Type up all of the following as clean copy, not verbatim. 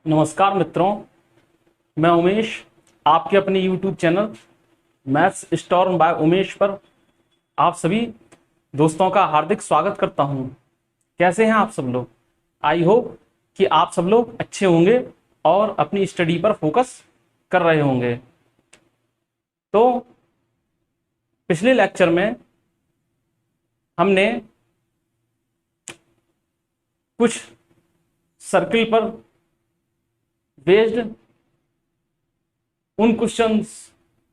नमस्कार मित्रों, मैं उमेश आपके अपने YouTube channel Maths Storm by Umesh पर आप सभी दोस्तों का हार्दिक स्वागत करता हूं। कैसे हैं आप सब लोग? आई होप कि आप सब लोग अच्छे होंगे और अपनी स्टडी पर फोकस कर रहे होंगे। तो पिछले लेक्चर में हमने कुछ सर्किल पर बेस्ड उन क्वेश्चंस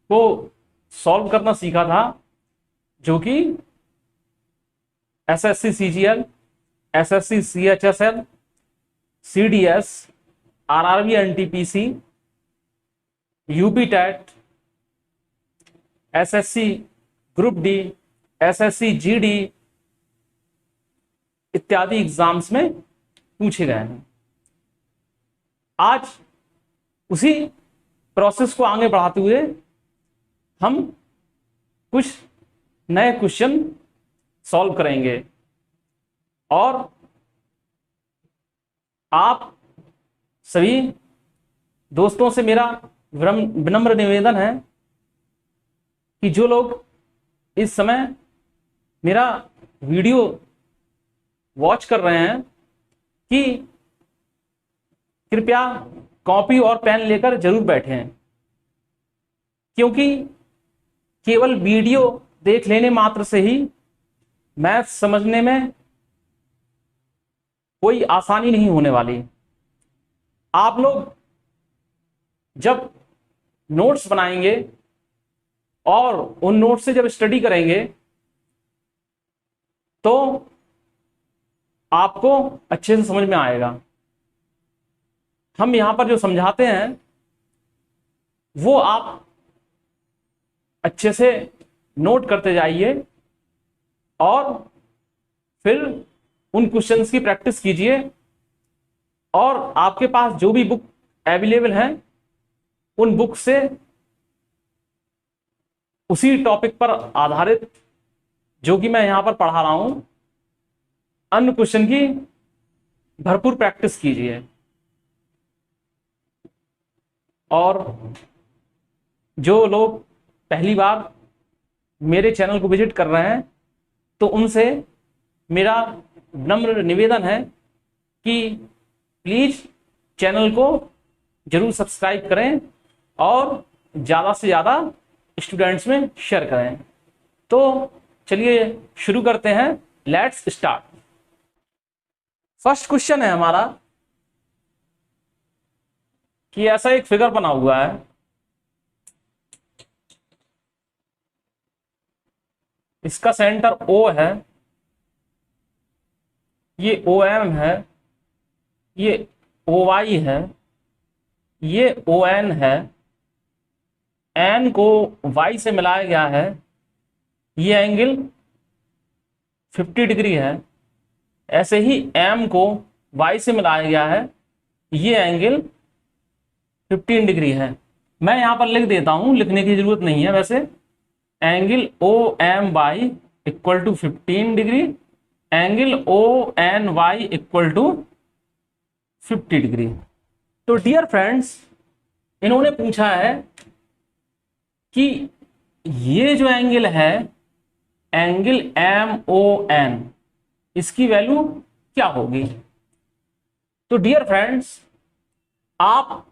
को सॉल्व करना सीखा था जो कि SSC CGL, SSC CHSL, CDS, RRB NTPC, UP TET, SSC group D, SSC GD इत्यादि एग्जाम्स में पूछे गए हैं। आज उसी प्रोसेस को आगे बढ़ाते हुए हम कुछ नए क्वेश्चन सॉल्व करेंगे और आप सभी दोस्तों से मेरा विनम्र निवेदन है कि जो लोग इस समय मेरा वीडियो वॉच कर रहे हैं कि कृपया कॉपी और पेन लेकर जरूर बैठें, क्योंकि केवल वीडियो देख लेने मात्र से ही मैथ समझने में कोई आसानी नहीं होने वाली। आप लोग जब नोट्स बनाएंगे और उन नोट्स से जब स्टडी करेंगे तो आपको अच्छे से समझ में आएगा। हम यहां पर जो समझाते हैं वो आप अच्छे से नोट करते जाइए और फिर उन क्वेश्चंस की प्रैक्टिस कीजिए और आपके पास जो भी बुक अवेलेबल है उन बुक से उसी टॉपिक पर आधारित जो कि मैं यहां पर पढ़ा रहा हूं अन्य क्वेश्चन की भरपूर प्रैक्टिस कीजिए। और जो लोग पहली बार मेरे चैनल को विजिट कर रहे हैं तो उनसे मेरा नम्र निवेदन है कि प्लीज चैनल को जरूर सब्सक्राइब करें और ज़्यादा से ज़्यादा स्टूडेंट्स में शेयर करें। तो चलिए शुरू करते हैं। Let's start. फर्स्ट क्वेश्चन है हमारा कि ऐसा एक फिगर बना हुआ है, इसका सेंटर O है, ये OM है, ये OY है, ये ON है, N को Y से मिलाया गया है, ये एंगल 50 डिग्री है। ऐसे ही M को Y से मिलाया गया है, ये एंगल 15 डिग्री है। मैं यहां पर लिख देता हूं, लिखने की जरूरत नहीं है वैसे। Angle OMY equal to 15 degree, angle ONY equal to 50 degree. तो डियर फ्रेंड्स, इन्होंने पूछा है कि ये जो एंगल है एंगल MON, इसकी वैल्यू क्या होगी। तो डियर फ्रेंड्स, आप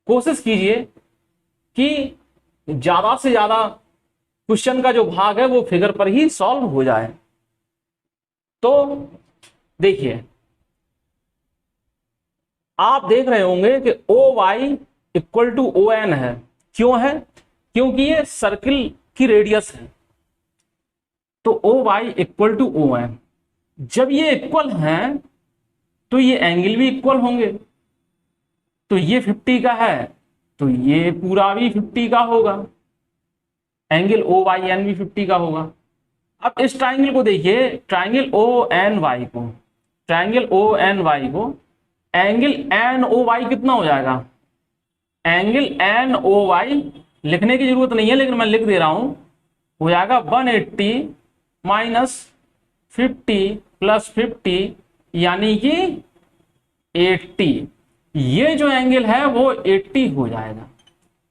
कोशिश कीजिए कि ज्यादा से ज्यादा क्वेश्चन का जो भाग है वो फिगर पर ही सॉल्व हो जाए। तो देखिए, आप देख रहे होंगे कि OY इक्वल टू ON है। क्यों है? क्योंकि ये सर्किल की रेडियस है। तो OY इक्वल टू ON, जब ये इक्वल हैं तो ये एंगल भी इक्वल होंगे। तो ये 50 का है तो ये पूरा भी 50 का होगा, एंगल OYN भी 50 का होगा। अब इस ट्राइंगल को देखिए, ट्राइंगल ONY को, ट्राइंगल ONY को एंगल NOY कितना हो जाएगा? एंगल NOY लिखने की जरूरत नहीं है लेकिन मैं लिख दे रहा हूं, हो जाएगा 180 माइनस 50 प्लस 50 यानी कि 80। ये जो एंगल है वो 80 हो जाएगा।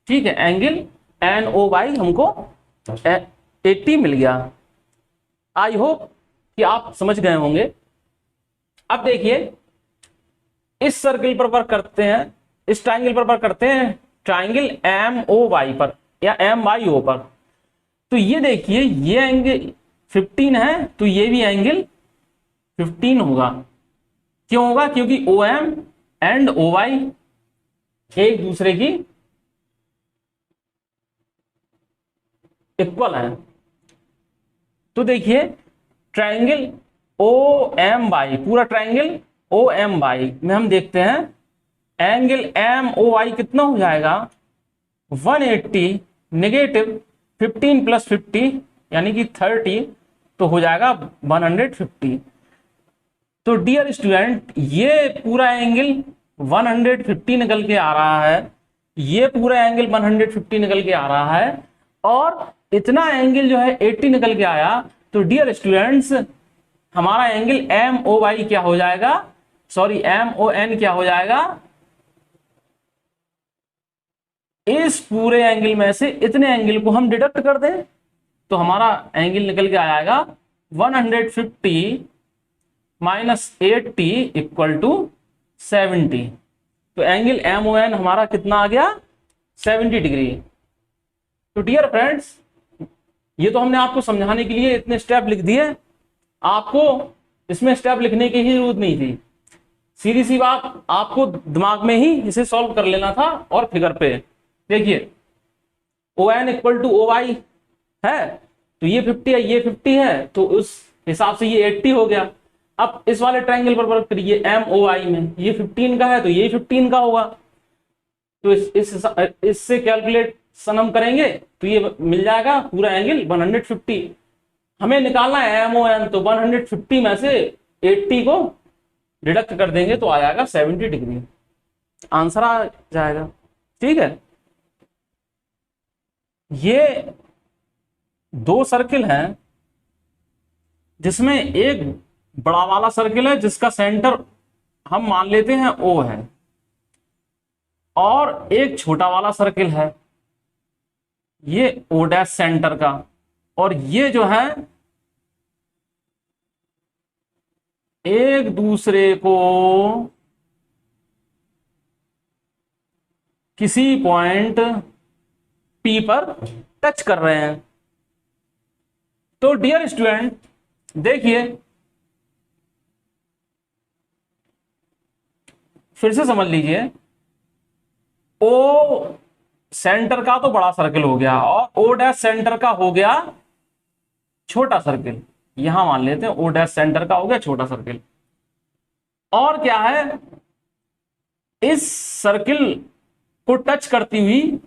ठीक है, एंगल NOY हमको 80 मिल गया। आई होप कि आप समझ गए होंगे। अब देखिए, इस सर्किल पर वर्क करते हैं, इस ट्राइंगल पर वर्क करते हैं, ट्राइंगल MOY पर या MYO पर। तो ये देखिए, ये एंगल 15 है, तो ये भी एंगल 15 होगा। क्यों होगा? क्योंकि OM एंड OY एक दूसरे की इक्वल है। तो देखिए, ट्राइंगल OMY, पूरा ट्राइंगल OMY में हम देखते हैं एंगल MOY कितना हो जाएगा? 180 नेगेटिव 15 प्लस 50 यानी कि 30, तो हो जाएगा 150। तो डियर स्टूडेंट, ये पूरा एंगल 150 निकल के आ रहा है, ये पूरा एंगल 150 निकल के आ रहा है, और इतना एंगल जो है 80 निकल के आया। तो डियर स्टूडेंट्स, हमारा एंगल MOY क्या हो जाएगा? सॉरी, MON क्या हो जाएगा? इस पूरे एंगल में से इतने एंगल को हम डिडक्ट कर दें तो हमारा एंगल निकल के आ जाएगा 150 माइनस 80 इक्वल टू 70। तो एंगल MON हमारा कितना आ गया? 70 डिग्री। तो डियर फ्रेंड्स, ये तो हमने आपको समझाने के लिए इतने स्टेप लिख दिए, आपको इसमें स्टेप लिखने की ही जरूरत नहीं थी। सीधी सी बात, आपको दिमाग में ही इसे सॉल्व कर लेना था। और फिगर पे देखिए, ON इक्वल टू OY है, तो ये 50 है, ये 50 है, तो उस हिसाब से ये 80 हो गया। अब इस वाले ट्रायंगल पर वर्क करिए MOI में, ये 15 का है तो ये 15 का होगा। तो इससे कैलकुलेशन हम करेंगे तो ये मिल जाएगा पूरा एंगल 150। हमें निकालना है MON, तो 150 में से 80 को डिडक्ट कर देंगे तो आ जाएगा 70 डिग्री, आंसर आ जाएगा। ठीक है, ये दो सर्किल हैं, जिसमें एक बड़ा वाला सर्किल है जिसका सेंटर हम मान लेते हैं O है, और एक छोटा वाला सर्किल है, ये O' सेंटर का, और ये जो है एक दूसरे को किसी पॉइंट P पर टच कर रहे हैं। तो डियर स्टूडेंट देखिए, फिर से समझ लीजिए, O सेंटर का तो बड़ा सर्किल हो गया और O' सेंटर का हो गया छोटा सर्किल। यहां मान लेते हैं O' सेंटर का हो गया छोटा सर्किल। और क्या है, इस सर्किल को टच करती हुई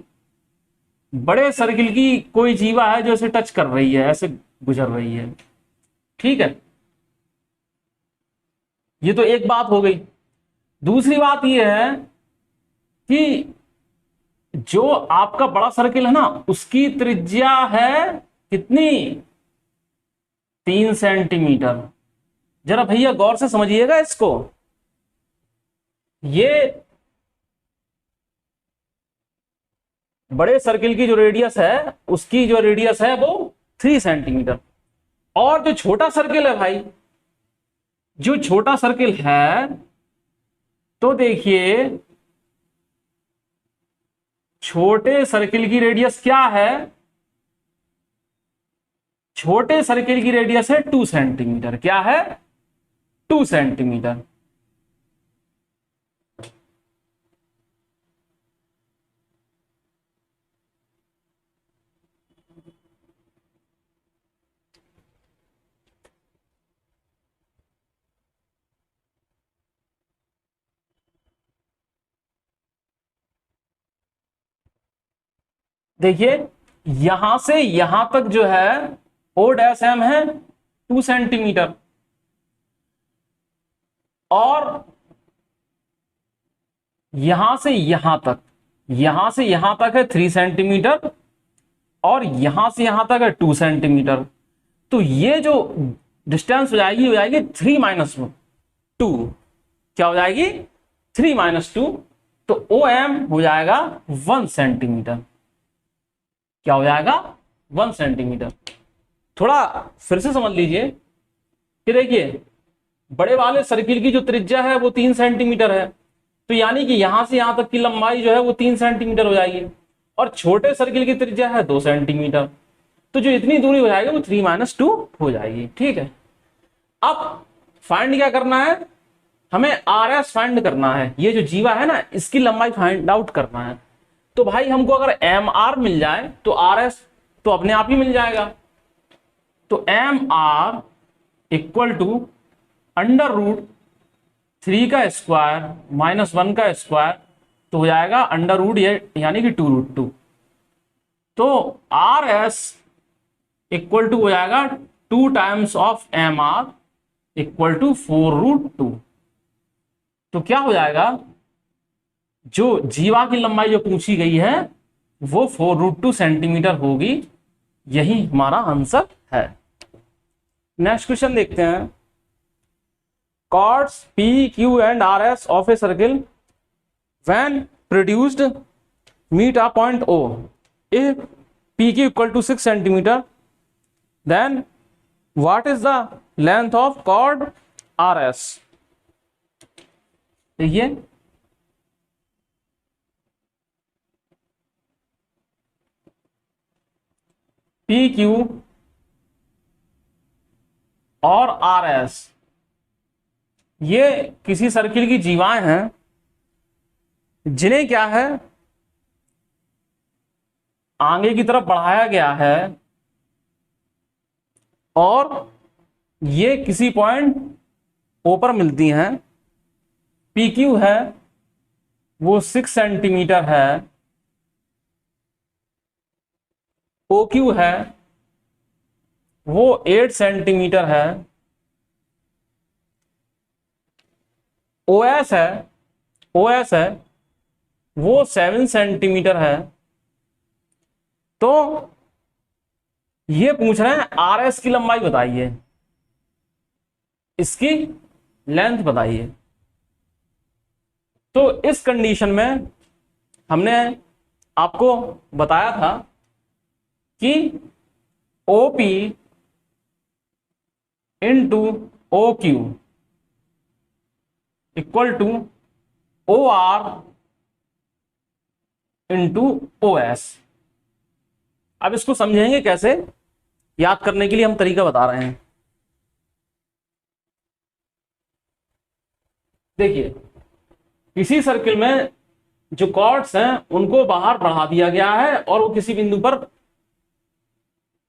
बड़े सर्किल की कोई जीवा है जो इसे टच कर रही है, ऐसे गुजर रही है। ठीक है, ये तो एक बात हो गई। दूसरी बात यह है कि जो आपका बड़ा सर्किल है ना, उसकी त्रिज्या है कितनी? 3 सेंटीमीटर। जरा भैया गौर से समझिएगा इसको। ये बड़े सर्किल की जो रेडियस है, उसकी जो रेडियस है वो 3 सेंटीमीटर। और जो छोटा सर्किल है भाई, जो छोटा सर्किल है, तो देखिए छोटे सर्किल की रेडियस क्या है? छोटे सर्किल की रेडियस है 2 सेंटीमीटर। क्या है? 2 सेंटीमीटर। देखिए, यहां से यहां तक जो है O' है 2 सेंटीमीटर, और यहां से यहां तक है 3 सेंटीमीटर, और यहां से यहां तक है 2 सेंटीमीटर। तो ये जो डिस्टेंस हो जाएगी 3 - 2। क्या हो जाएगी? 3 - 2। तो ओ एम हो जाएगा 1 सेंटीमीटर। क्या हो जाएगा? 1 सेंटीमीटर। थोड़ा फिर से समझ लीजिए कि देखिए बड़े वाले सर्किल की जो त्रिज्या है वो 3 सेंटीमीटर है, तो यानी कि यहां से यहां तक की लंबाई जो है वो 3 सेंटीमीटर हो जाएगी, और छोटे सर्किल की त्रिज्या है 2 सेंटीमीटर, तो जो इतनी दूरी हो जाएगी वो 3 - 2 हो जाएगी। ठीक है, अब फाइंड क्या करना है? हमें आर एस फाइंड करना है। ये जो जीवा है ना, इसकी लंबाई फाइंड आउट करना है। तो भाई हमको अगर एम आर मिल जाए तो आर एस तो अपने आप ही मिल जाएगा। तो एम आर इक्वल टू √3 का स्क्वायर -1 का स्क्वायर, तो हो जाएगा √ यानी कि 2√2। तो आर एस इक्वल टू हो जाएगा 2 times of M R equal to 4√2। तो क्या हो जाएगा? जो जीवा की लंबाई जो पूछी गई है वो 4√2 सेंटीमीटर होगी। यही हमारा आंसर है। नेक्स्ट क्वेश्चन देखते हैं। chords P, Q and RS of a circle when produced meet a point O. If PQ equal to 6 centimeter, then what is the length of chord RS? देखिए PQ और RS ये किसी circle की जीवाएं हैं, जिन्हें क्या है आगे की तरफ बढ़ाया गया है, और ये किसी पॉइंट ओ पर मिलती हैं। PQ है वो 6 सेंटीमीटर है, OQ है वो 8 सेंटीमीटर है, OS है वो 7 सेंटीमीटर है। तो ये पूछ रहे हैं RS की लंबाई बताइए, इसकी लेंथ बताइए। तो इस कंडीशन में हमने आपको बताया था कि OP into OQ equal to OR into OS। अब इसको समझेंगे कैसे, याद करने के लिए हम तरीका बता रहे हैं। देखिए किसी सर्किल में जो कॉर्ड्स हैं उनको बाहर बढ़ा दिया गया है और वो किसी बिंदु पर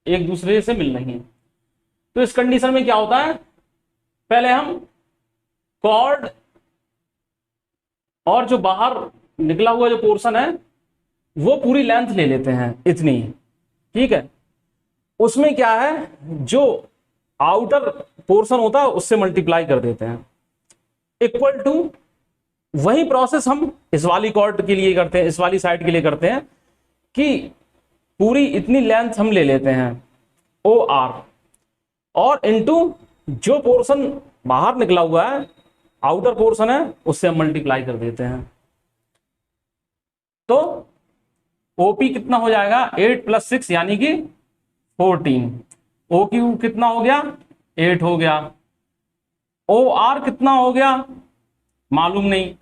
एक दूसरे से मिल रही हैं। तो इस कंडीशन में क्या होता है, पहले हम कॉर्ड और जो बाहर निकला हुआ जो पोर्शन है वो पूरी लेंथ ले लेते हैं, इतनी। ठीक है, उसमें क्या है, जो आउटर पोर्शन होता है उससे मल्टीप्लाई कर देते हैं, इक्वल टू। वही प्रोसेस हम इस वाली कॉर्ड के लिए करते हैं, इस वाली साइड के लिए करते हैं कि पूरी इतनी लेंथ हम ले लेते हैं OR, और इनटू जो पोर्शन बाहर निकला हुआ है, आउटर पोर्शन है, उससे हम मल्टीप्लाई कर देते हैं। तो OP कितना हो जाएगा, 8 + 6 यानी कि 14। OQ कितना हो गया, 8 हो गया। OR कितना हो गया मालूम नहीं।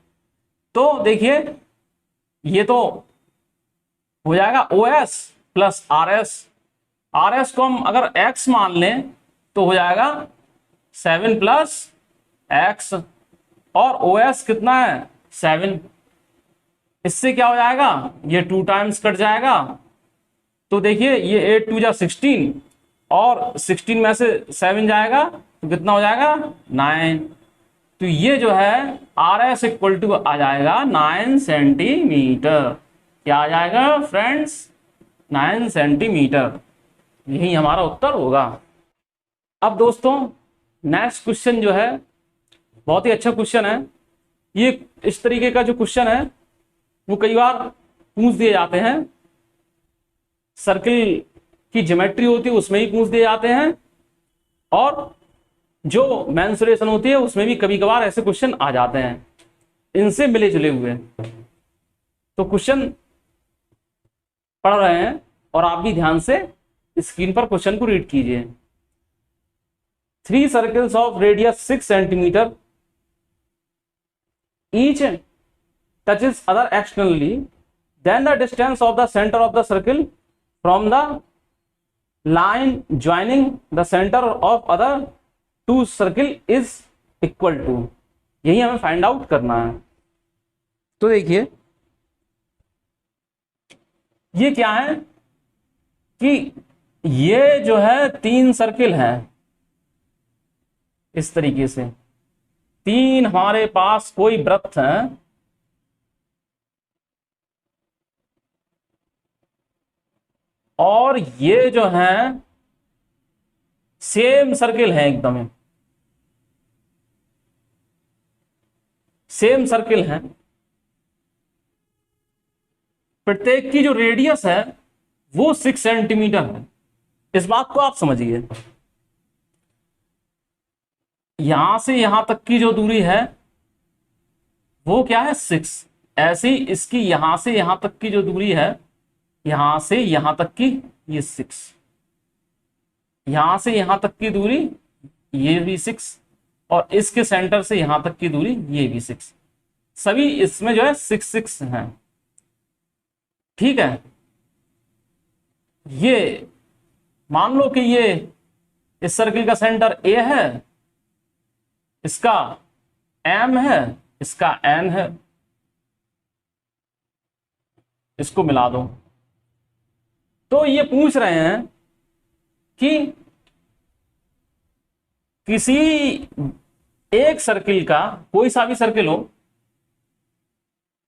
तो देखिए ये तो हो जाएगा OS + RS। RS को हम अगर X मान लें तो हो जाएगा 7 + X, और OS कितना है 7। इससे क्या हो जाएगा, ये 2 टाइम्स कट जाएगा। तो देखिए ये 8 × 2 = 16, और 16 में से 7 जाएगा तो कितना हो जाएगा 9। तो ये जो है RS इक्वल टू आ जाएगा 9 सेंटीमीटर। क्या आ जाएगा फ्रेंड्स, 9 सेंटीमीटर। यही हमारा उत्तर होगा। अब दोस्तों नेक्स्ट क्वेश्चन जो है बहुत ही अच्छा क्वेश्चन है। ये इस तरीके का जो क्वेश्चन है वो कई बार पूछ दिए जाते हैं, सर्किल की ज्योमेट्री होती है उसमें ही पूछ दिए जाते हैं, और जो मेंसुरेशन होती है उसमें भी कभी कभार ऐसे क्वेश्चन आ जाते हैं, इनसे मिले जुले हुए। तो क्वेश्चन पढ़ रहे हैं और आप भी ध्यान से स्क्रीन पर क्वेश्चन को रीड कीजिए। 3 circles of radius 6 centimetre each touches other externally, then the distance of the center of the circle from the line joining the center of other 2 circle is equal to, यही हमें find out करना है। तो देखिए ये क्या है कि ये जो है 3 सर्किल हैं, इस तरीके से 3 हमारे पास कोई वृत्त हैं और ये जो हैं सेम सर्किल है, एकदम सेम सर्किल है। प्रत्येक की जो रेडियस है वो 6 सेंटीमीटर है। इस बात को आप समझिए, यहां से यहां तक की जो दूरी है वो क्या है 6, ऐसे ही इसकी यहां से यहां तक की जो दूरी है, यहां से यहां तक की ये 6, यहां से यहां तक की दूरी ये भी 6 और इसके सेंटर से यहां तक की दूरी ये भी 6, सभी इसमें जो है 6 हैं। ठीक है, ये मान लो कि ये इस सर्किल का सेंटर ए है, इसका M है, इसका N है, इसको मिला दो। तो ये पूछ रहे हैं कि किसी एक सर्किल का, कोई सा भी सर्किल हो,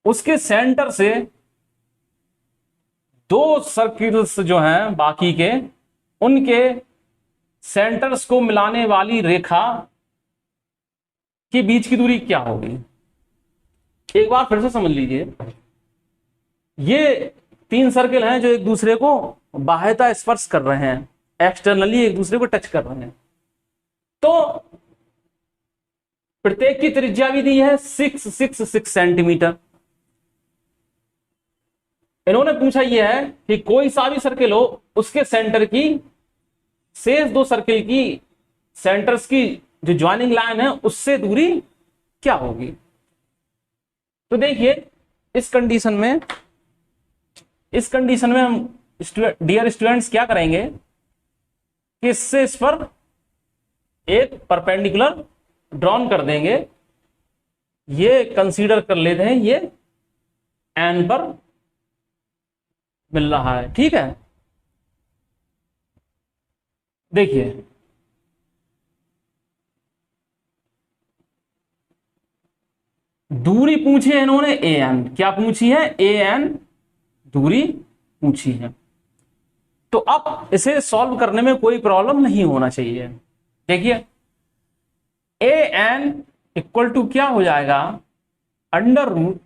उसके सेंटर से 2 सर्किल्स जो हैं बाकी के, उनके सेंटर्स को मिलाने वाली रेखा के बीच की दूरी क्या होगी। एक बार फिर से समझ लीजिए, ये 3 सर्किल हैं जो एक दूसरे को बाह्यता स्पर्श कर रहे हैं, एक्सटर्नली एक दूसरे को टच कर रहे हैं। तो प्रत्येक की त्रिज्या भी दी है 6 सेंटीमीटर। इन्होंने पूछा यह है कि कोई सा भी सर्किल हो, उसके सेंटर की शेष 2 सर्किल की सेंटर्स की जो ज्वाइनिंग लाइन है उससे दूरी क्या होगी। तो देखिए इस कंडीशन में हम डियर स्टूडेंट्स क्या करेंगे कि इससे इस पर एक परपेंडिकुलर ड्रॉन कर देंगे। ये कंसीडर कर लेते हैं ये एन पर मिल रहा है। ठीक है, देखिए दूरी पूछी है इन्होंने ए एन, क्या पूछी है ए एन दूरी पूछी है। तो अब इसे सॉल्व करने में कोई प्रॉब्लम नहीं होना चाहिए। देखिए ए एन इक्वल टू क्या हो जाएगा, under root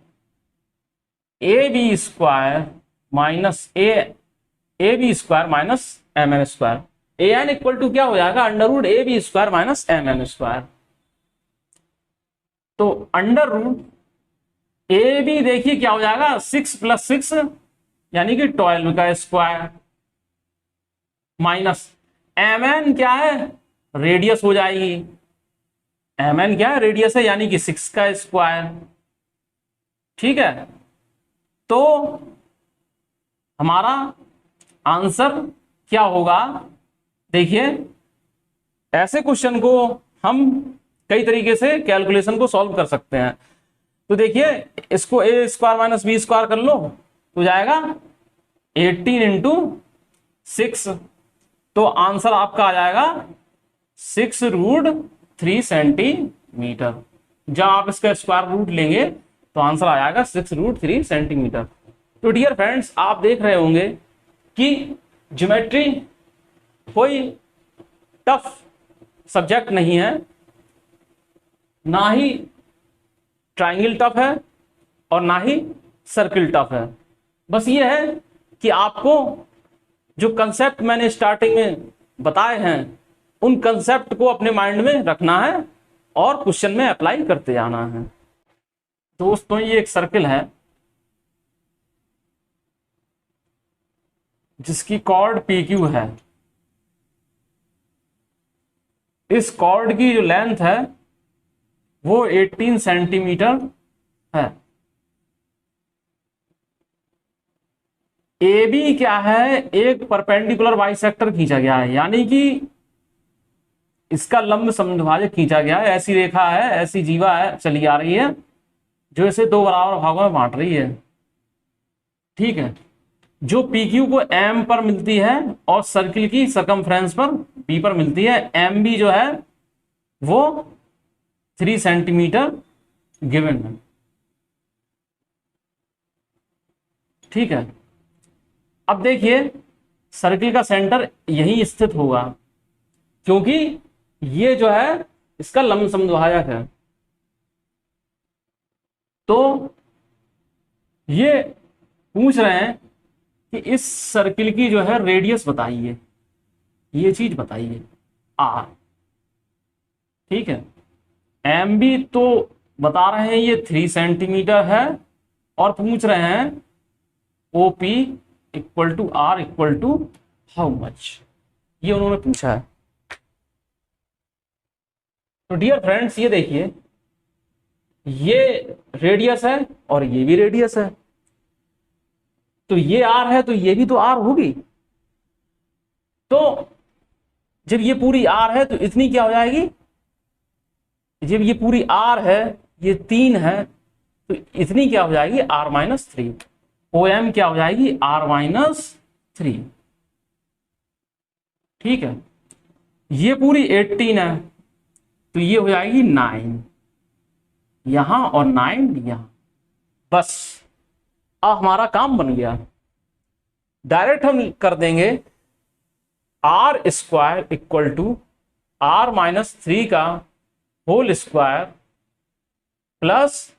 A B square minus A B square minus M N square. A N equal to क्या हो जाएगा, under root A B square minus M N square. तो अंडर रूट ए बी देखिए क्या हो जाएगा 6 + 6 यानी कि 12 का स्क्वायर माइनस एम एन क्या है, रेडियस हो जाएगी, एम एन क्या है, रेडियस है, यानी कि 6 का स्क्वायर। ठीक है, तो हमारा आंसर क्या होगा। देखिए ऐसे क्वेश्चन को हम कई तरीके से कैलकुलेशन को सॉल्व कर सकते हैं। तो देखिए इसको ए स्क्वायर माइनस बी स्क्वायर कर लो तो जाएगा 18 × 6, तो आंसर आपका आ जाएगा 6√3 सेंटीमीटर। जब आप इसका स्क्वायर रूट लेंगे तो आंसर आ जाएगा 6√3 सेंटीमीटर। तो डियर फ्रेंड्स, आप देख रहे होंगे कि ज्योमेट्री कोई टफ सब्जेक्ट नहीं है, ना ही ट्रायंगल टफ है और ना ही सर्किल टफ है। बस ये है कि आपको जो कंसेप्ट मैंने स्टार्टिंग में बताए हैं उन कंसेप्ट को अपने माइंड में रखना है और क्वेश्चन में अप्लाई करते जाना है। दोस्तों ये एक सर्किल है जिसकी कॉर्ड पी क्यू है, इस कॉर्ड की जो लेंथ है वो 18 सेंटीमीटर है। ए बी क्या है, एक परपेंडिकुलर बाइसेक्टर खींचा गया है, यानी कि इसका लंब समद्विभाजक खींचा गया है। ऐसी रेखा है, ऐसी जीवा है चली आ रही है जो इसे दो बराबर भागों में बांट रही है। ठीक है, जो पी क्यू को एम पर मिलती है और सर्किल की सरकमफ्रेंस पर बी पर मिलती है। एम बी जो है वो 3 सेंटीमीटर गिवन है। ठीक है, अब देखिए सर्किल का सेंटर यही स्थित होगा, क्योंकि ये जो है इसका लंब समद्विभाजक है। तो ये पूछ रहे हैं कि इस सर्किल की जो है रेडियस बताइए, ये चीज बताइए आर। ठीक है, एम बी तो बता रहे हैं ये 3 सेंटीमीटर है, और पूछ रहे हैं O P equal to R equal to how much, ये उन्होंने पूछा है। तो डियर फ्रेंड्स ये देखिए, ये रेडियस है और ये भी रेडियस है, तो ये आर है तो ये भी तो आर होगी। तो जब ये पूरी आर है तो इतनी क्या हो जाएगी, जब ये पूरी आर है, ये 3 है, तो इतनी क्या हो जाएगी R-3। ओ एम क्या हो जाएगी R-3। ठीक है, ये पूरी 18 है तो ये हो जाएगी 9 यहां और 9 यहां। बस अब हमारा काम बन गया। डायरेक्ट हम कर देंगे R² इक्वल टू R-3 का होल स्क्वायर प्लस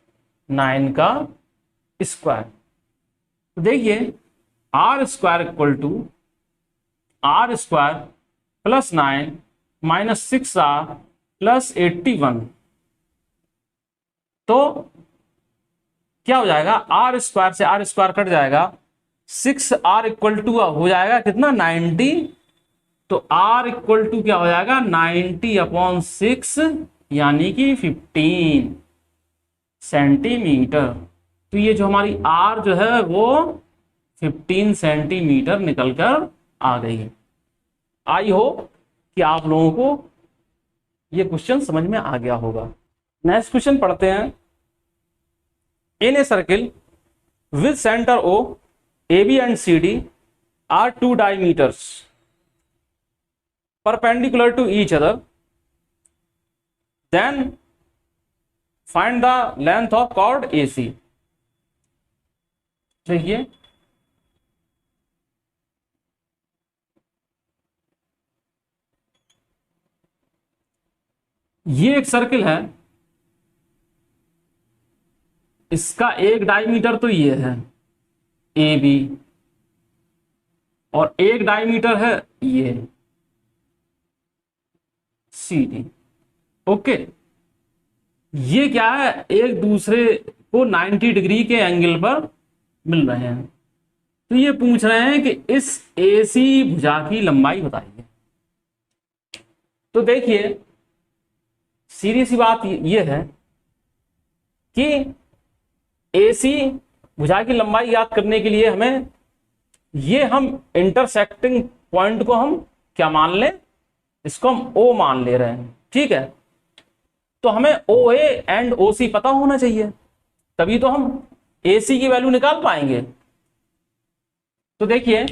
9 का स्क्वायर। तो देखिए R² equal to R² plus 9 minus 6R plus 81। तो क्या हो जाएगा, R² से R² कट जाएगा, 6R इक्वल टू हो जाएगा कितना 90। तो R इक्वल टू क्या हो जाएगा 90/6 यानी कि 15 सेंटीमीटर। तो ये जो हमारी R जो है वो 15 सेंटीमीटर निकलकर आ गई है। आई होप कि आप लोगों को ये क्वेश्चन समझ में आ गया होगा। नेक्स्ट क्वेश्चन पढ़ते हैं। In a circle with centre O, AB and CD are 2 diameters perpendicular to each other, then find the length of chord AC। देखिए ये एक सर्किल है, इसका एक डायमीटर तो ये है AB, और एक डायमीटर है ये CD। ओके, ये क्या है, एक दूसरे को 90 डिग्री के एंगल पर मिल रहे हैं। तो ये पूछ रहे हैं कि इस AC भुजा की लंबाई बताइए। तो देखिए सीधी सी बात ये है कि AC भुजा की लंबाई याद करने के लिए हमें ये हम इंटरसेक्टिंग पॉइंट को हम क्या मान लें, इसको हम O मान ले रहे हैं। ठीक है, तो हमें OA एंड OC पता होना चाहिए, तभी तो हम AC की वैल्यू निकाल पाएंगे। तो देखिए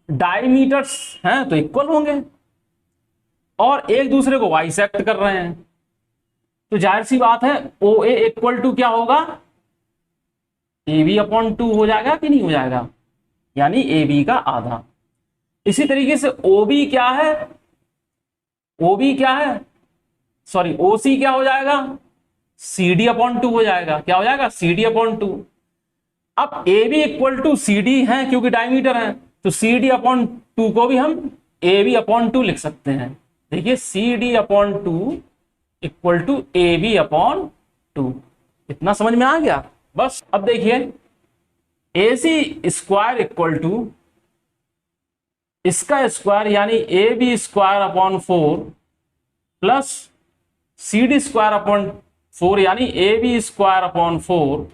डायमीटर्स हैं तो इक्वल होंगे और एक दूसरे को बाइसेक्ट कर रहे हैं, तो जाहिर सी बात है OA इक्वल टू क्या होगा, AB/2 हो जाएगा कि नहीं हो जाएगा, यानी AB का आधा। इसी तरीके से OB क्या है, OB क्या है, सॉरी OC क्या हो जाएगा, CD/2 हो जाएगा। क्या हो जाएगा, CD/2। अब AB इक्वल टू CD है क्योंकि डायमीटर है, तो CD/2 को भी हम AB/2 लिख सकते हैं। देखिए CD/2 इक्वल टू AB/2। इतना समझ में आ गया। बस अब देखिए A C square equal to इसका स्क्वायर यानी A B square upon 4 plus C D square upon 4 यानी ए बी स्क्वायर अपॉन 4,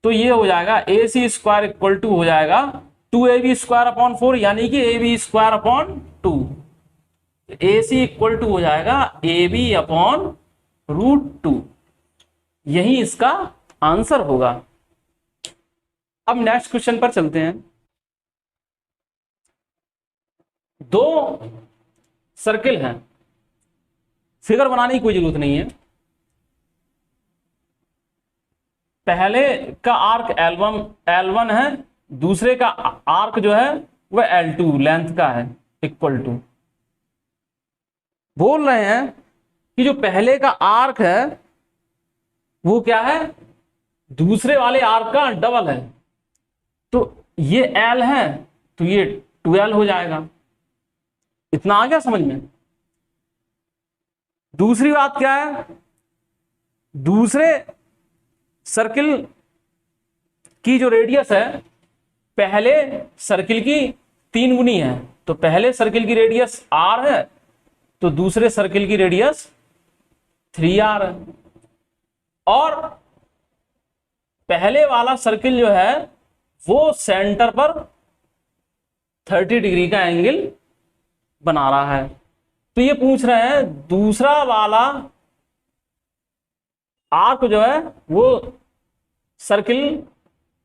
तो ये हो जाएगा A C square equal to हो जाएगा 2ab स्क्वायर अपॉन 4 यानी कि A B square upon 2। A C equal to हो जाएगा ए बी अपॉन √2, यही इसका आंसर होगा। अब नेक्स्ट क्वेश्चन पर चलते हैं। दो सर्किल हैं, फिगर बनाने की कोई जरूरत नहीं है। पहले का आर्क L1 है, दूसरे का आर्क जो है वह L2 लेंथ का है, इक्वल टू। बोल रहे हैं कि जो पहले का आर्क है वो क्या है, दूसरे वाले आर्क का डबल है। तो ये L है तो ये 12 हो जाएगा। इतना आ गया समझ में। दूसरी बात क्या है, दूसरे सर्किल की जो रेडियस है पहले सर्किल की 3 गुनी है। तो पहले सर्किल की रेडियस r है तो दूसरे सर्किल की रेडियस 3r है। और पहले वाला सर्किल जो है वो सेंटर पर 30 डिग्री का एंगल बना रहा है। तो ये पूछ रहे हैं दूसरा वाला आर्क जो है वो सर्किल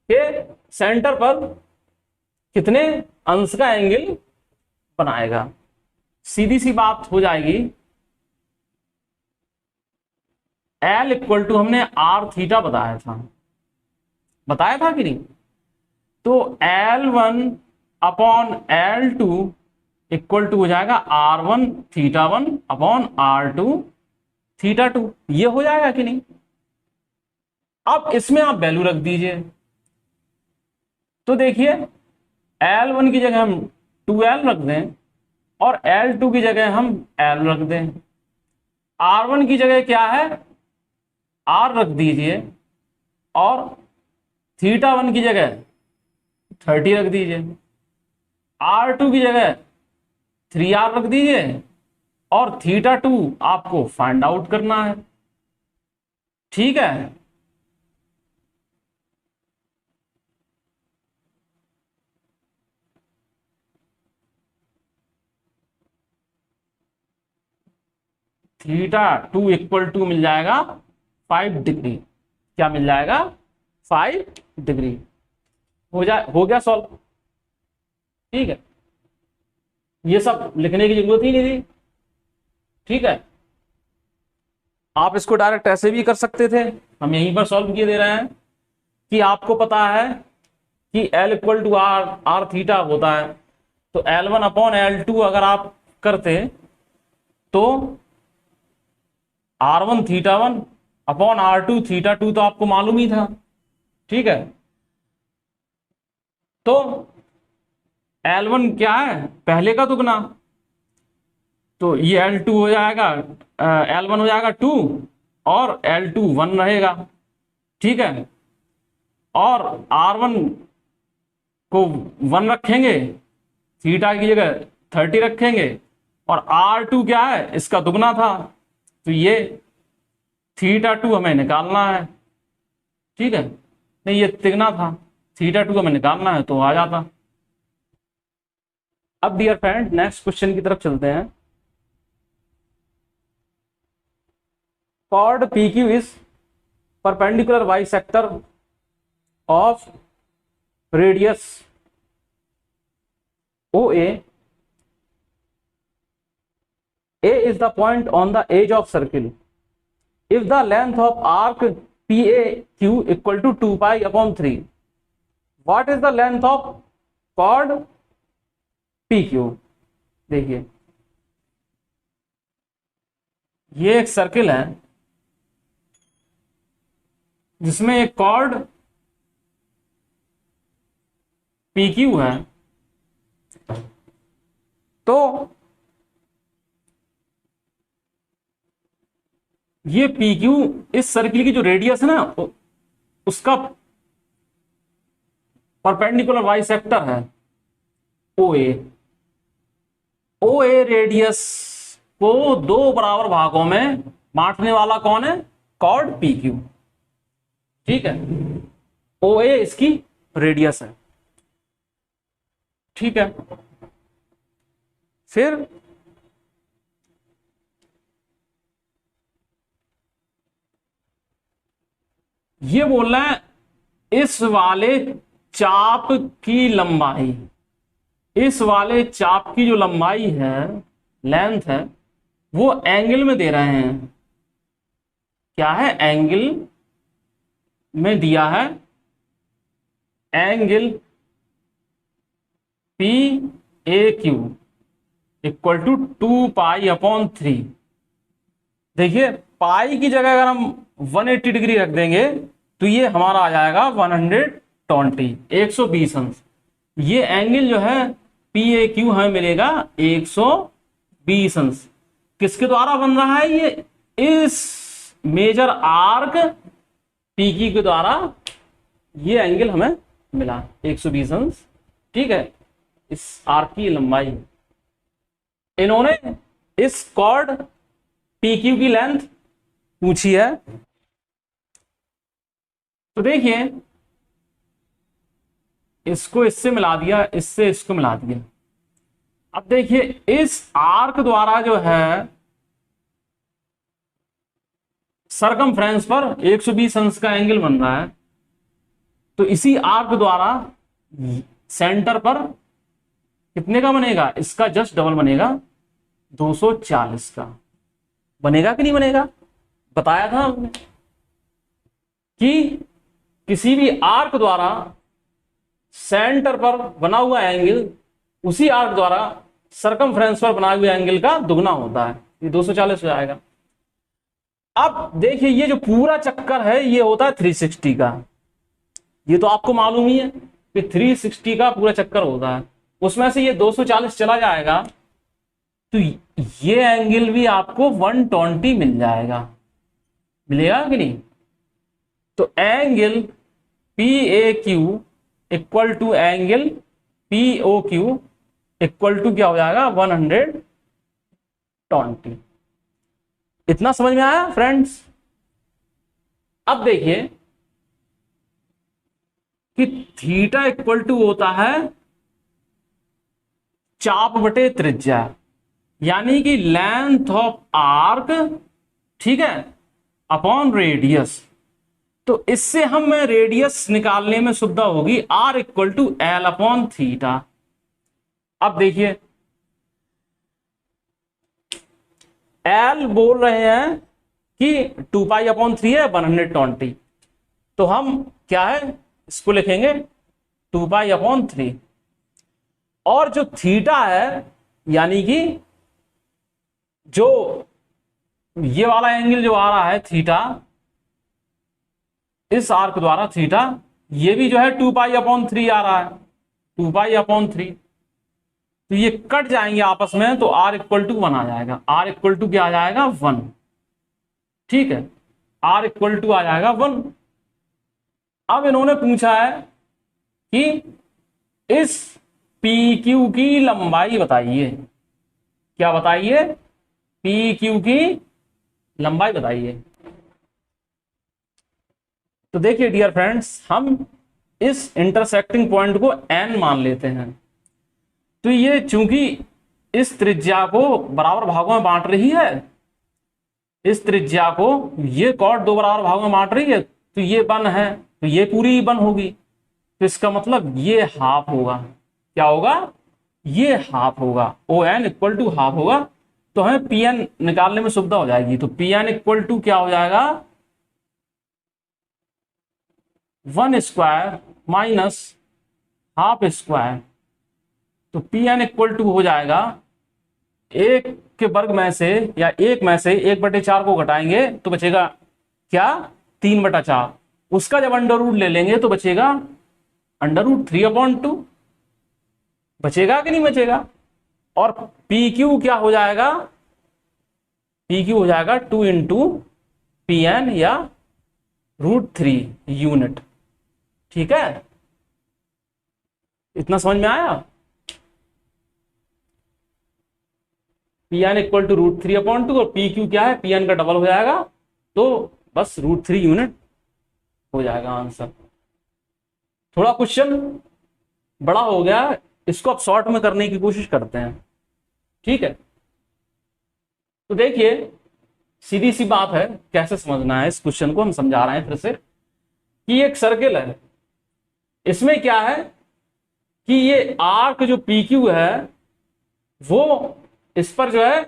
के सेंटर पर कितने अंश का एंगल बनाएगा। सीधी सी बात हो जाएगी, L इक्वल टू हमने r थीटा बताया था कि नहीं। तो L1 upon L2 equal to हो जाएगा R1 θ1 अपॉन R2 θ2, ये हो जाएगा कि नहीं। अब इसमें आप वैल्यू रख दीजिए। तो देखिए L1 की जगह हम 2L रख दें और L2 की जगह हम L रख दें। R1 की जगह क्या है, R रख दीजिए और θ1 की जगह 30 रख दीजिए। R2 की जगह 3R रख दीजिए और θ2 आपको फाइंड आउट करना है। ठीक है, θ2 इक्वल टू मिल जाएगा 5 डिग्री। क्या मिल जाएगा, 5 डिग्री। हो गया सॉल्व। ठीक है, ये सब लिखने की जरूरत ही नहीं थी। ठीक है, आप इसको डायरेक्ट ऐसे भी कर सकते थे, हम यहीं पर सॉल्व किए दे रहे हैं कि आपको पता है कि L equal to R theta होता है। तो L1 अपॉन L2 अगर आप करते तो R1 θ1 अपॉन R2 θ2 तो आपको मालूम ही था। ठीक है, तो L1 क्या है, पहले का दुगना, तो ये L2 हो जाएगा, L1 हो जाएगा 2 और L2 1 रहेगा। ठीक है, और R1 को 1 रखेंगे, थीटा की जगह 30 रखेंगे और R2 क्या है, इसका दुगना था, तो ये θ2 हमें निकालना है। ठीक है, नहीं ये तिगना था, θ2 हमें निकालना है तो आ जाता। अब डियर फ्रेंड नेक्स्ट क्वेश्चन की तरफ चलते हैं। chord PQ is perpendicular bisector of radius OA. A is the point on the edge of circle. If the length of arc PAQ equal to 2 pi upon 3, what is the length of chord PQ? देखिए ये एक circle है जिसमें एक cord PQ है। तो ये PQ इस सर्किल की जो रेडियस है ना उसका परपेंडिकुलर बाइसेक्टर है ओ ए। ओ ए रेडियस को दो बराबर भागों में बांटने वाला कौन है? Chord P Q. ठीक है, ओ ए इसकी रेडियस है। ठीक है, फिर ये बोल रहे हैं इस वाले चाप की लंबाई, इस वाले चाप की जो लंबाई है, लेंथ है, वो एंगल में दे रहे हैं। क्या है? एंगल में दिया है। Angle P A Q equal to 2π/3। देखिए पाई की जगह अगर हम 180 डिग्री रख देंगे तो ये हमारा आ जाएगा 120, 120 अंश। ये एंगल जो है पी ए क्यू हमें मिलेगा 120 अंश। किसके द्वारा बन रहा है? ये इस मेजर आर्क पी क्यू के द्वारा ये एंगल हमें मिला 120 अंश। ठीक है, इस आर्क की लंबाई। इन्होंने इस कॉर्ड पी क्यू की लेंथ पूछी है। तो देखिए इसको इससे मिला दिया, इससे इसको मिला दिया। अब देखिए इस आर्क द्वारा जो है सरकमफ्रेंस पर 120 अंश का एंगल बन रहा है, तो इसी आर्क द्वारा सेंटर पर कितने का बनेगा? इसका जस्ट डबल बनेगा, 240 का। बनेगा कि नहीं बनेगा? बताया था हमने कि किसी भी आर्क द्वारा सेंटर पर बना हुआ एंगल उसी आर्क द्वारा सरकमफ्रेंस पर बनाए हुए एंगल का दुगना होता है। ये 240 हो जाएगा। अब देखिए ये जो पूरा चक्कर है ये होता है 360 का। ये तो आपको मालूम ही है कि 360 का पूरा चक्कर होता है। उसमें से ये 240 चला जाएगा तो ये एंगल भी आपको 120 मिल जाएगा। मिलेगा कि नहीं? तो angle P A Q equal to angle P O Q equal to क्या हो जाएगा? 120। इतना समझ में आया फ्रेंड्स? अब देखिए कि थीटा इक्वल टू होता है चाप बटे त्रिज्या, यानी कि लेंथ ऑफ आर्क, ठीक है, अपॉन रेडियस। तो इससे हमें रेडियस निकालने में सुविधा होगी। R equal to L upon theta. अब देखिए एल बोल रहे हैं कि 2π/3 है 120, तो हम क्या है इसको लिखेंगे 2π/3। और जो थीटा है यानी कि जो ये वाला एंगल जो आ रहा है थीटा, इस आर्क द्वारा थीटा, ये भी जो है 2π/3 आ रहा है, 2π/3। तो ये कट जाएंगे आपस में, तो आर इक्वल टू 1 आ जाएगा। आर इक्वल टू क्या आ जाएगा? 1। ठीक है, आर इक्वल टू आ जाएगा 1। अब इन्होंने पूछा है कि इस पी क्यू की लंबाई बताइए। क्या बताइए? पी क्यू की लंबाई बताइए। तो देखिए डियर फ्रेंड्स, हम इस इंटरसेक्टिंग पॉइंट को n मान लेते हैं। तो ये चूंकि इस त्रिज्या को बराबर भागों में बांट रही है, इस त्रिज्या को ये कॉर्ड दो बराबर भागों में बांट रही है, तो ये 1 है, तो ये पूरी 1 होगी। तो इसका मतलब ये हाफ होगा। क्या होगा? ये हाफ होगा। O N equal to half होगा। तो हमें पी एन निकालने में सुविधा हो जाएगी। तो पी एन इक्वल टू क्या हो जाएगा? 1² माइनस हाफ स्क्वायर। तो पी एन इक्वल टू हो जाएगा 1 के वर्ग में से, या 1 में से 1/4 को घटाएंगे तो बचेगा क्या? 3/4। उसका जब अंडर रूट ले लेंगे तो बचेगा √3/2। बचेगा कि नहीं बचेगा? और पी क्यू क्या हो जाएगा? पी क्यू हो जाएगा 2 × पी एन या √3 यूनिट। ठीक है, इतना समझ में आया। पी एन इक्वल टू √3/2 और पी क्यू क्या है, पी एन का डबल हो जाएगा, तो बस √3 यूनिट हो जाएगा आंसर। थोड़ा क्वेश्चन बड़ा हो गया, इसको अब शॉर्ट में करने की कोशिश करते हैं। ठीक है, तो देखिए सीधी सी बात है, कैसे समझना है इस क्वेश्चन को हम समझा रहे हैं फिर से, कि एक सर्किल है, इसमें क्या है कि ये आर्क जो पी क्यू है वो इस पर जो है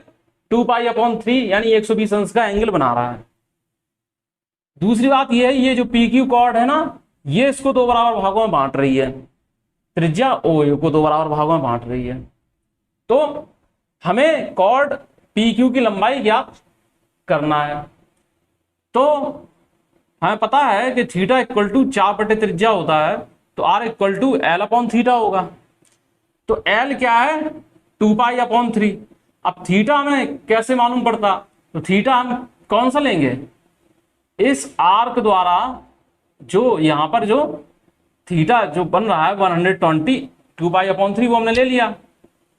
2π/3 यानी 120 अंश का एंगल बना रहा है। दूसरी बात ये है, ये जो पी क्यू कॉर्ड है ना, ये इसको दो बराबर भागों में बांट रही है, त्रिज्या ओ ए को दो बराबर भागों में बांट रही है। तो हमें कॉर्ड पी क्यू की लंबाई ज्ञात करना है। तो हमें पता है कि थीटा इक्वल टू 4/त्रिज्या होता है, तो आर इक्वल टू L/थीटा होगा। तो L क्या है, 2π/3। अब थीटा हमें कैसे मालूम पड़ता, तो थीटा हम कौन सा लेंगे, इस आर्क द्वारा जो यहां पर जो थीटा जो बन रहा है 120, 2π/3 वो हमने ले लिया,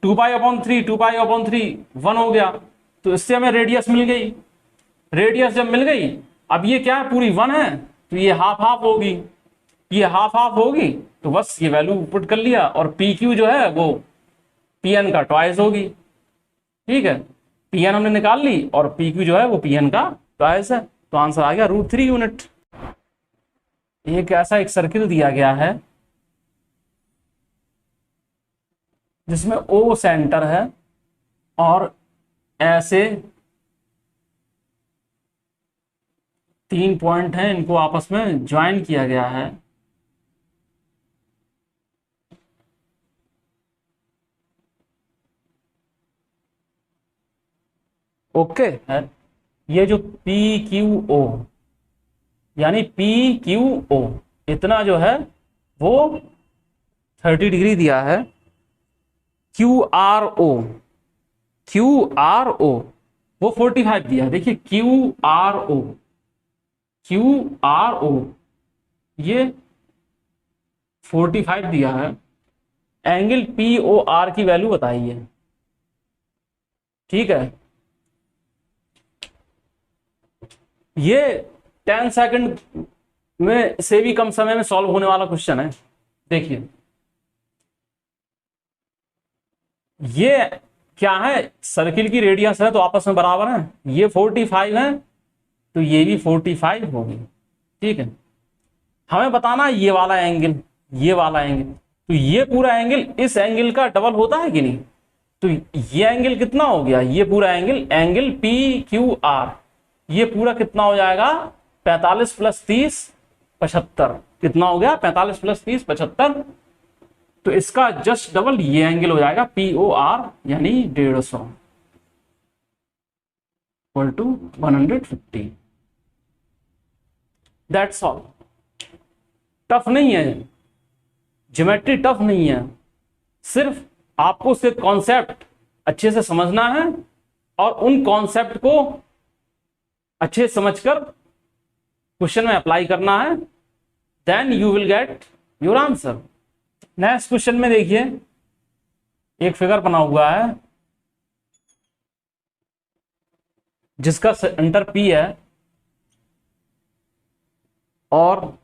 2π/3 2π/3 1 हो गया, तो इससे हमें रेडियस मिल गई। रेडियस जब मिल गई, अब ये क्या है, पूरी 1 है, तो ये हाफ हाफ होगी, ये हाफ हाफ होगी, तो बस ये वैल्यू पुट कर लिया, और पी क्यू जो है वो पी एन का ट्वाइस होगी। ठीक है, पी एन हमने निकाल ली और पी क्यू जो है वो पी एन का ट्वाइस है, तो आंसर आ गया √3 यूनिट। एक ऐसा एक सर्किल दिया गया है जिसमें ओ सेंटर है और ऐसे 3 पॉइंट हैं, इनको आपस में ज्वाइन किया गया है। ओके है, ये जो पी क्यू ओ यानी पी क्यू ओ इतना जो है वो 30 डिग्री दिया है। क्यू आर ओ वो 45 दिया है। देखिए क्यू आर ओ ये 45 दिया है। एंगल पी ओ आर की वैल्यू बताइए। ठीक है, ये 10 सेकंड में से भी कम समय में सॉल्व होने वाला क्वेश्चन है। देखिए ये क्या है, सर्किल की रेडियस है तो आपस में बराबर है, ये 45 है तो ये भी 45 होगी। ठीक है, हमें बताना है ये वाला एंगल, ये वाला एंगल, तो ये पूरा एंगल इस एंगल का डबल होता है कि नहीं, तो ये एंगल कितना हो गया, ये पूरा angle, angle P Q R, ये पूरा कितना हो जाएगा, 45 + 30 75। कितना हो गया, 45 + 30 75। तो इसका जस्ट डबल ये एंगल हो जाएगा पी ओ आर यानी 150 equal to 150। That's all. Tough नहीं है, ज्योमेट्री टफ नहीं है, सिर्फ आपको उसके कॉन्सेप्ट अच्छे से समझना है और उन कॉन्सेप्ट को अच्छे से समझकर क्वेश्चन में अप्लाई करना है, then you will get your answer. Next question में देखिए एक फिगर बना हुआ है जिसका सेंटर पी है और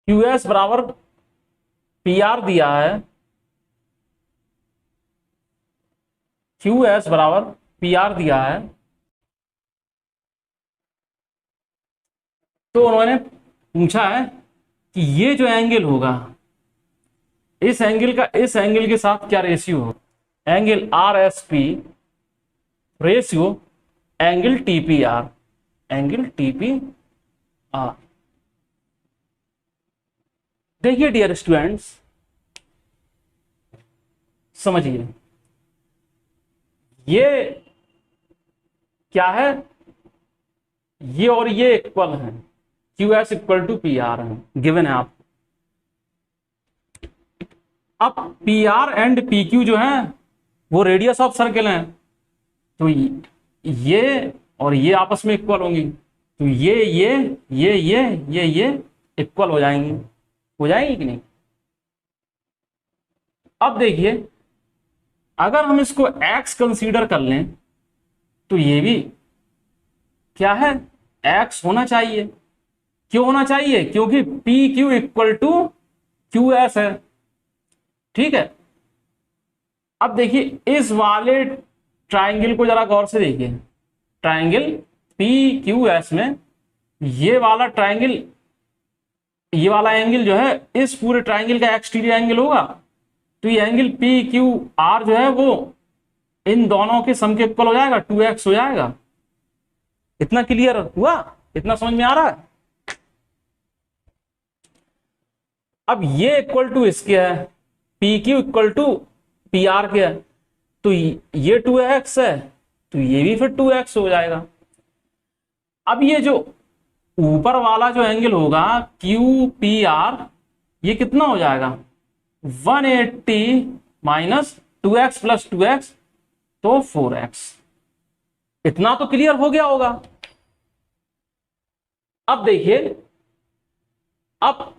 क्यू एस बराबर पी आर दिया है, क्यू एस बराबर पी आर दिया है, तो उन्होंने पूछा है कि ये जो एंगल होगा, इस एंगल का इस एंगल के साथ क्या रेशियो हो, angle R S P ratio angle T P R, angle T P R. देखिए डियर स्टूडेंट्स, समझिए, ये क्या है, ये और ये इक्वल है, Q S equal to P R है, गिवन है आप। अब P R and P Q जो है वो रेडियस ऑफ सर्किल है, तो ये और ये आपस में इक्वल होंगी, तो ये इक्वल हो जाएंगी, हो जाएंगी कि नहीं। अब देखिए, अगर हम इसको x कंसीडर कर लें तो ये भी क्या है, x होना चाहिए। क्यों होना चाहिए, क्योंकि P Q equal to Q S है, ठीक है। अब देखिए इस वाले ट्राइंगल को जरा गौर से देखिए, ट्राइंगल पी क्यू एस में ये वाला ट्राइंगल, ये वाला एंगल जो है इस पूरे ट्राइंगल का एक्सटीरियर एंगल होगा, तो ये एंगल पी क्यू आर जो है वो इन दोनों के सम के इक्वल हो जाएगा, 2x हो जाएगा। इतना क्लियर हुआ, इतना समझ में आ रहा है। अब ये इक्वल टू इसके है, P Q equal to P R के है, तो ये 2x है, तो ये भी फिर 2x हो जाएगा। अब ये जो ऊपर वाला जो एंगल होगा क्यू पी आर, ये कितना हो जाएगा, 180 माइनस 2x प्लस 2x, तो 4x। इतना तो क्लियर हो गया होगा। अब देखिए, अब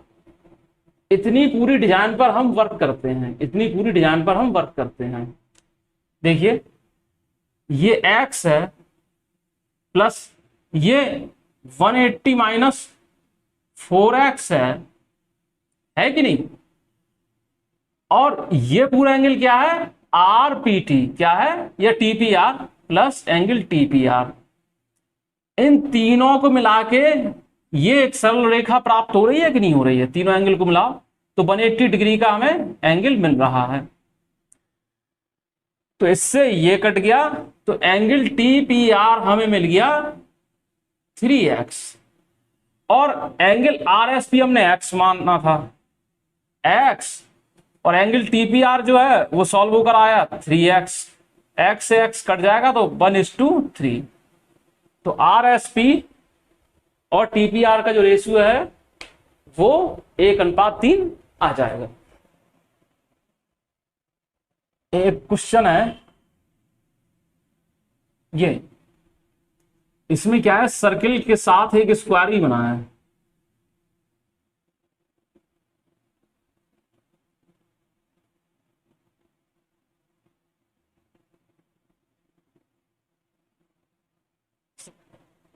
इतनी पूरी डिजाइन पर हम वर्क करते हैं, इतनी पूरी डिजाइन पर हम वर्क करते हैं। देखिए ये x है प्लस ये 180 माइनस 4x है कि नहीं, और ये पूरा एंगल क्या है, आर पी टी, क्या है ये T P R plus angle T P R. इन तीनों को मिला के ये एक सरल रेखा प्राप्त हो रही है कि नहीं हो रही है, तीनों एंगल को मिलाओ तो 180 डिग्री का हमें एंगल मिल रहा है। तो इससे ये कट गया, तो एंगल टी पी आर हमें मिल गया 3x, और एंगल आर एस पी हमने x मानना था, x, और एंगल टीपीआर जो है वो सॉल्व होकर आया 3x, x से x कट जाएगा तो 1:3, तो आर एस पी और टीपीआर का जो रेशियो है वो 1:3 आ जाएगा। एक क्वेश्चन है ये, इसमें क्या है, सर्किल के साथ एक स्क्वायर ही बना है,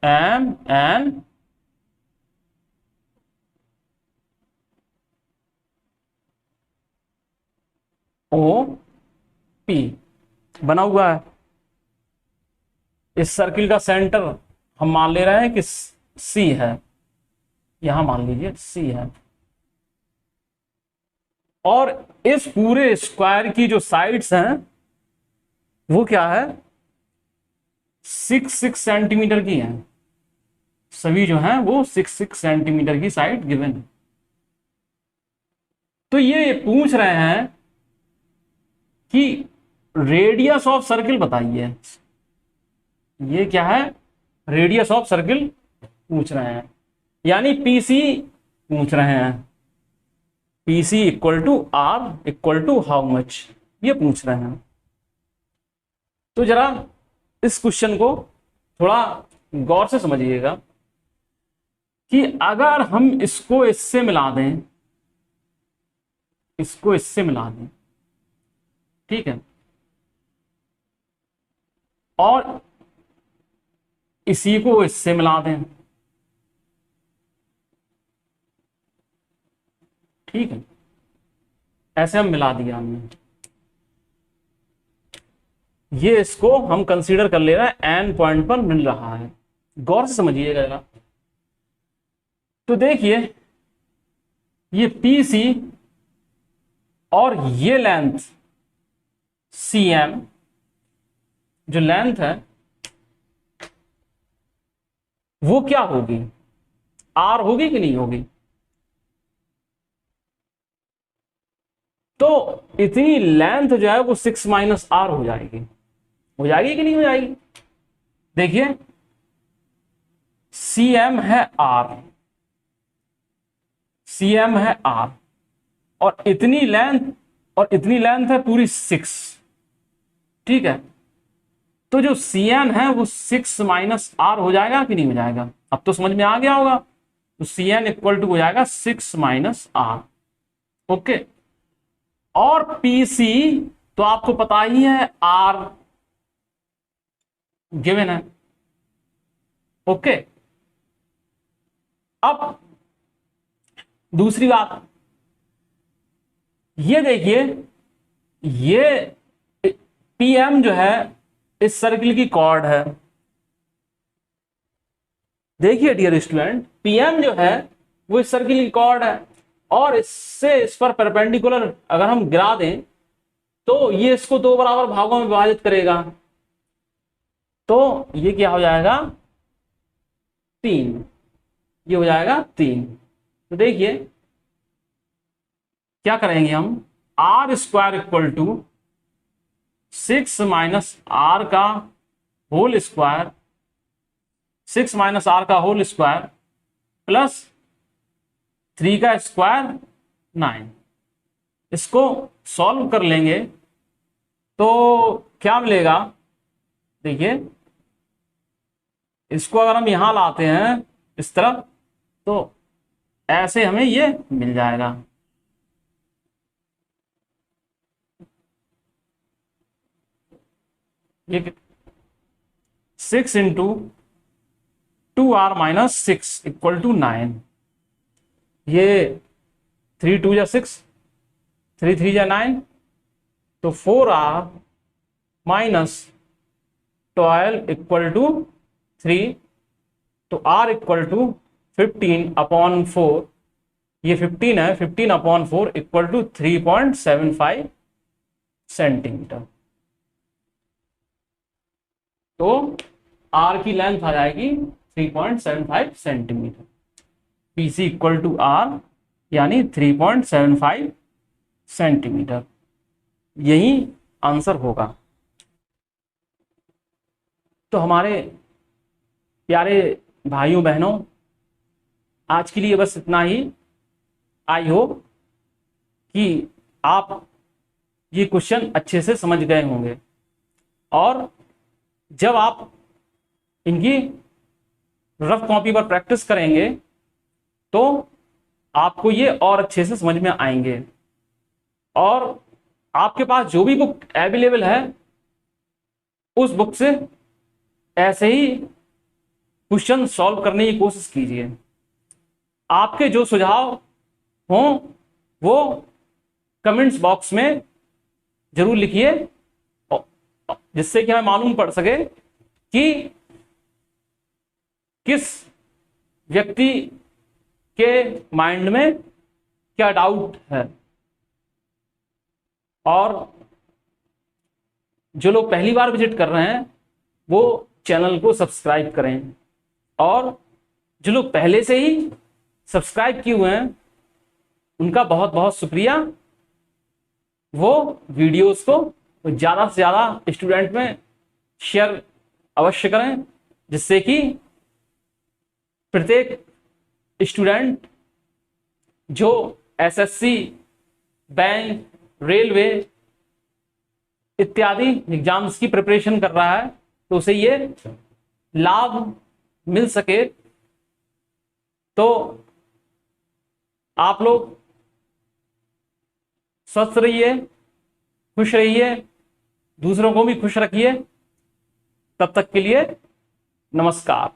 एम एन ओ पी बना हुआ है। इस सर्किल का सेंटर हम मान ले रहे हैं कि सी है, यहां मान लीजिए सी है, और इस पूरे स्क्वायर की जो साइड्स हैं वो क्या है, 6 सेंटीमीटर की हैं, सभी जो हैं वो 6 सेंटीमीटर की साइड गिवन है। तो ये पूछ रहे हैं कि रेडियस ऑफ सर्किल बताइए, ये क्या है, रेडियस ऑफ सर्किल पूछ रहे हैं, यानी पीसी पूछ रहे हैं, PC equal to R equal to how much, ये पूछ रहे हैं। तो जरा इस क्वेश्चन को थोड़ा गौर से समझिएगा कि अगर हम इसको इससे मिला दें, इसको इससे मिला दें, ठीक है, और इसी को इससे मिला दें, ठीक है, ऐसे हम मिला दिया हमने। ये इसको हम कंसीडर कर ले रहे हैं एन पॉइंट पर मिल रहा है। गौर से समझिएगा जरा। तो देखिए ये पी सी और ये लेंथ सी एम, जो लेंथ है वो क्या होगी, आर होगी कि नहीं होगी। तो इतनी लेंथ जो है वो 6 माइनस आर हो जाएगी। हो जाएगी कि नहीं हो जाएगी। देखिए सी एम है आर, सी एम है आर, और इतनी लेंथ है पूरी 6। ठीक है, तो जो सी एन है वो 6 माइनस आर हो जाएगा कि नहीं हो जाएगा। अब तो समझ में आ गया होगा। तो सी एन इक्वल टू हो जाएगा 6 माइनस आर। ओके, और पीसी तो आपको पता ही है आर गिवन है। ओके, अब दूसरी बात ये देखिए, ये पीएम जो है इस सर्किल की कॉर्ड है। देखिए डियर स्टूडेंट, पीएम जो है वो इस सर्किल की कॉर्ड है, और इससे इस पर परपेंडिकुलर अगर हम गिरा दें तो ये इसको दो बराबर भागों में विभाजित करेगा। तो ये क्या हो जाएगा, 3। ये हो जाएगा 3। तो देखिए क्या करेंगे हम, R square equal to 6 minus R का होल स्क्वायर, 6 माइनस आर का होल स्क्वायर प्लस 3 का स्क्वायर 9। इसको सॉल्व कर लेंगे तो क्या मिलेगा। देखिए इसको अगर हम यहां लाते हैं इस तरफ तो ऐसे हमें ये मिल जाएगा। ये 6 into 2r minus 6 equal to 9। ये 3 2 या 6, 3 3 या 9, तो 4r माइनस 12 इक्वल टू 3। तो r इक्वल टू 15 अपॉन 4, ये 15 है, 15 अपॉन 4 इक्वल टू 3.75 सेंटीमीटर। तो r की लेंथ आ जाएगी 3.75 centimetre. PC equal to R यानी 3.75 सेंटीमीटर, यही आंसर होगा। तो हमारे प्यारे भाइयों बहनों, आज के लिए बस इतना ही। आई होप कि आप ये क्वेश्चन अच्छे से समझ गए होंगे, और जब आप इनकी रफ कॉपी पर प्रैक्टिस करेंगे तो आपको ये और अच्छे से समझ में आएंगे। और आपके पास जो भी बुक अवेलेबल है उस बुक से ऐसे ही क्वेश्चन सॉल्व करने की कोशिश कीजिए। आपके जो सुझाव हों वो कमेंट्स बॉक्स में जरूर लिखिए, जिससे कि हमें मालूम पड़ सके कि किस व्यक्ति के माइंड में क्या डाउट है। और जो लोग पहली बार विजिट कर रहे हैं वो चैनल को सब्सक्राइब करें, और जो लोग पहले से ही सब्सक्राइब किए हुए हैं उनका बहुत बहुत शुक्रिया। वो वीडियोस को ज़्यादा से ज़्यादा स्टूडेंट में शेयर अवश्य करें, जिससे कि प्रत्येक स्टूडेंट जो एसएससी, बैंक, रेलवे इत्यादि एग्जाम्स की प्रिपरेशन कर रहा है तो उसे ये लाभ मिल सके। तो आप लोग स्वस्थ रहिए, खुश रहिए, दूसरों को भी खुश रखिए। तब तक के लिए नमस्कार।